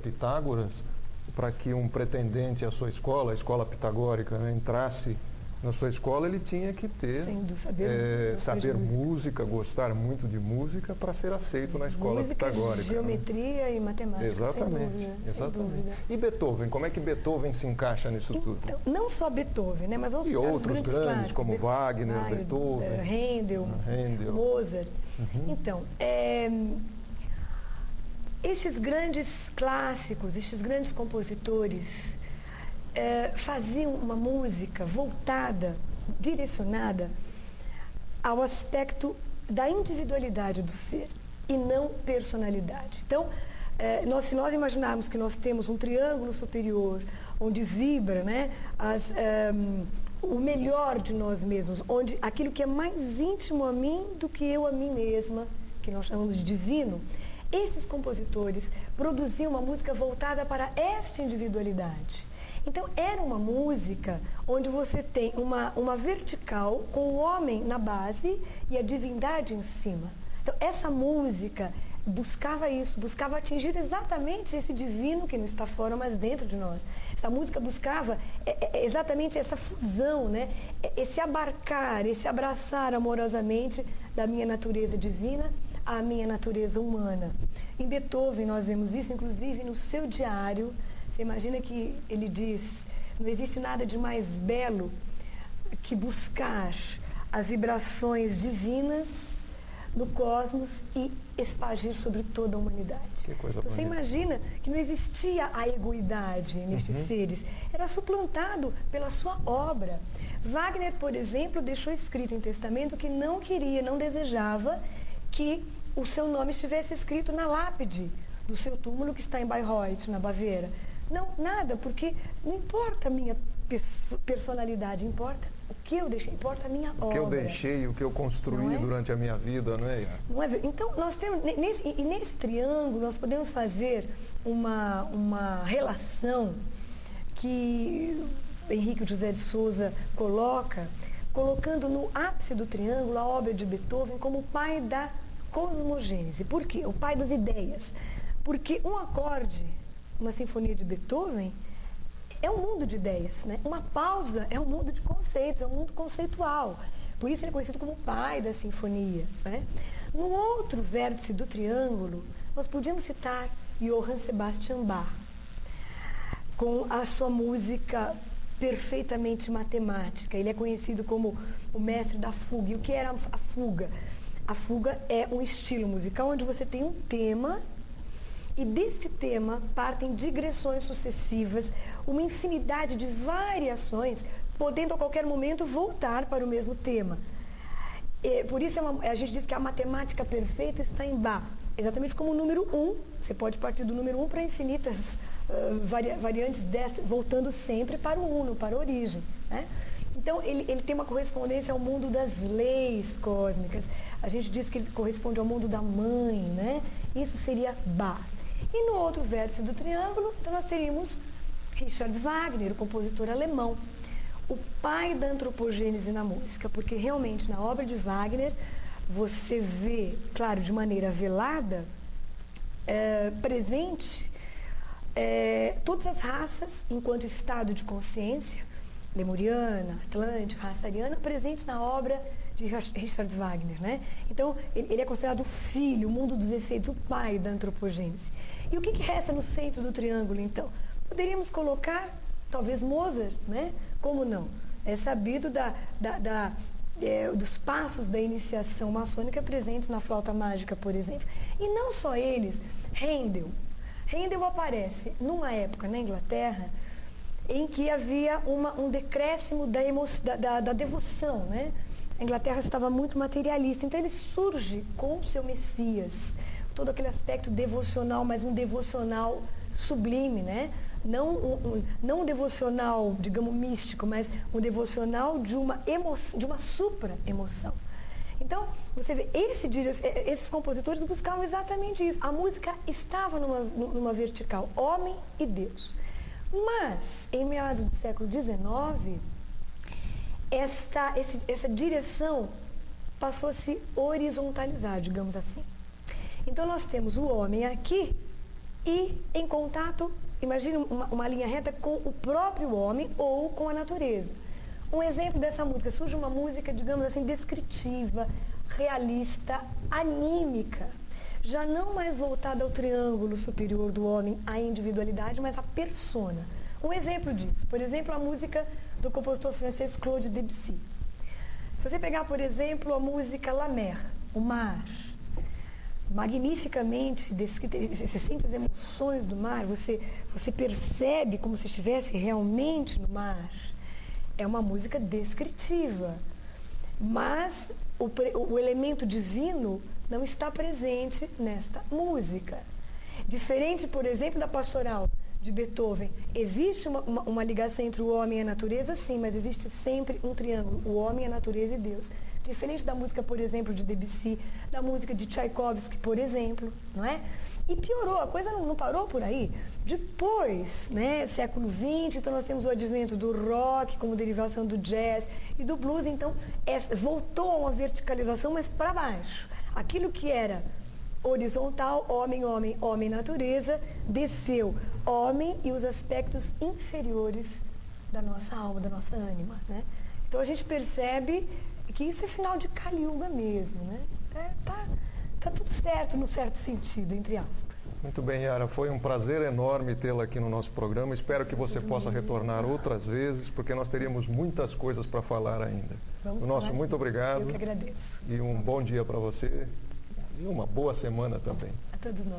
Pitágoras, para que um pretendente à sua escola, a escola pitagórica, né, entrasse na sua escola, ele tinha que ter saber música, gostar muito de música para ser aceito na escola pitagórica. Geometria, né? E matemática. Exatamente, exatamente. E Beethoven, como é que Beethoven se encaixa nisso tudo? Não só Beethoven, né, mas os outros grandes como Wagner, Beethoven, Handel, Mozart. Então, estes grandes clássicos, estes grandes compositores faziam uma música voltada, direcionada ao aspecto da individualidade do ser e não personalidade. Então, se nós imaginarmos que nós temos um triângulo superior onde vibra, né, o melhor de nós mesmos, onde aquilo que é mais íntimo a mim do que eu a mim mesma, que nós chamamos de divino, estes compositores produziam uma música voltada para esta individualidade. Então, era uma música onde você tem uma vertical com o homem na base e a divindade em cima. Então, essa música buscava isso, buscava atingir exatamente esse divino que não está fora, mas dentro de nós. Essa música buscava exatamente essa fusão, né? Esse abarcar, esse abraçar amorosamente da minha natureza divina à minha natureza humana. Em Beethoven nós vemos isso, inclusive no seu diário. Você imagina que ele diz: não existe nada de mais belo que buscar as vibrações divinas no cosmos e expagir sobre toda a humanidade. Que coisa então, você imagina que não existia a egoidade nestes seres, era suplantado pela sua obra. Wagner, por exemplo, deixou escrito em testamento que não queria, não desejava que o seu nome estivesse escrito na lápide do seu túmulo que está em Bayreuth, na Baviera. Não, nada, porque não importa a minha personalidade, importa o que eu deixei, importa a minha obra. O que eu deixei, o que eu construí durante a minha vida, não é? Não é? Então, nós temos, nesse triângulo, nós podemos fazer uma relação que Henrique José de Souza colocando no ápice do triângulo a obra de Beethoven como o pai da cosmogênese. Por quê? O pai das ideias. Porque um acorde, uma sinfonia de Beethoven, é um mundo de ideias, né? Uma pausa é um mundo de conceitos, é um mundo conceitual. Por isso ele é conhecido como o pai da sinfonia, né? No outro vértice do triângulo, nós podíamos citar Johann Sebastian Bach, com a sua música perfeitamente matemática. Ele é conhecido como o mestre da fuga. E o que era a fuga? A fuga é um estilo musical onde você tem um tema e deste tema partem digressões sucessivas, uma infinidade de variações, podendo a qualquer momento voltar para o mesmo tema. Por isso a gente diz que a matemática perfeita está em Bach. Exatamente como o número 1, você pode partir do número 1 para infinitas variantes dessa, voltando sempre para o uno, para a origem, né? Então, ele tem uma correspondência ao mundo das leis cósmicas. A gente diz que ele corresponde ao mundo da mãe, né? Isso seria Bach. E no outro vértice do triângulo, então nós teríamos Richard Wagner, o compositor alemão, o pai da antropogênese na música, porque realmente na obra de Wagner você vê, claro, de maneira velada, presente todas as raças enquanto estado de consciência, lemuriana, atlântica, raça ariana, presente na obra de Richard Wagner, né? Então, ele é considerado o filho, o mundo dos efeitos, o pai da antropogênese. E o que resta no centro do triângulo, então? Poderíamos colocar, talvez, Mozart, né? Como não? É sabido dos passos da iniciação maçônica presentes na flauta mágica, por exemplo. E não só eles, Handel. Handel aparece numa época na Inglaterra em que havia um decréscimo da devoção, né? A Inglaterra estava muito materialista, então ele surge com o seu Messias, todo aquele aspecto devocional, mas um devocional sublime, né? Não um devocional, digamos, místico, mas um devocional de uma supra-emoção. Então, você vê, esses compositores buscavam exatamente isso. A música estava numa vertical, homem e Deus. Mas, em meados do século XIX, essa direção passou a se horizontalizar, digamos assim. Então, nós temos o homem aqui e em contato, imagine uma linha reta com o próprio homem ou com a natureza. Um exemplo dessa música, surge uma música, digamos assim, descritiva, realista, anímica, já não mais voltada ao triângulo superior do homem, à individualidade, mas à persona. Um exemplo disso, por exemplo, a música do compositor francês Claude Debussy. Se você pegar, por exemplo, a música La Mer, o mar, magnificamente descrita, você sente as emoções do mar, você percebe como se estivesse realmente no mar. É uma música descritiva, mas o elemento divino não está presente nesta música. Diferente, por exemplo, da pastoral de Beethoven. Existe uma ligação entre o homem e a natureza, sim, mas existe sempre um triângulo, o homem, a natureza e Deus. Diferente da música, por exemplo, de Debussy, da música de Tchaikovsky, por exemplo, não é? E piorou, a coisa não parou por aí. Depois, né, século XX, então nós temos o advento do rock como derivação do jazz e do blues, então voltou a uma verticalização, mas para baixo. Aquilo que era horizontal, homem, homem, homem, natureza, desceu homem e os aspectos inferiores da nossa alma, da nossa ânima, né? Então a gente percebe que isso é final de Kali Yuga mesmo, né? Tá tudo certo, no certo sentido, entre aspas. Muito bem, Yara, foi um prazer enorme tê-la aqui no nosso programa. Espero que você possa retornar outras vezes, porque nós teríamos muitas coisas para falar ainda. Muito obrigado. Eu que agradeço. E um bom dia para você e uma boa semana também. A todos nós.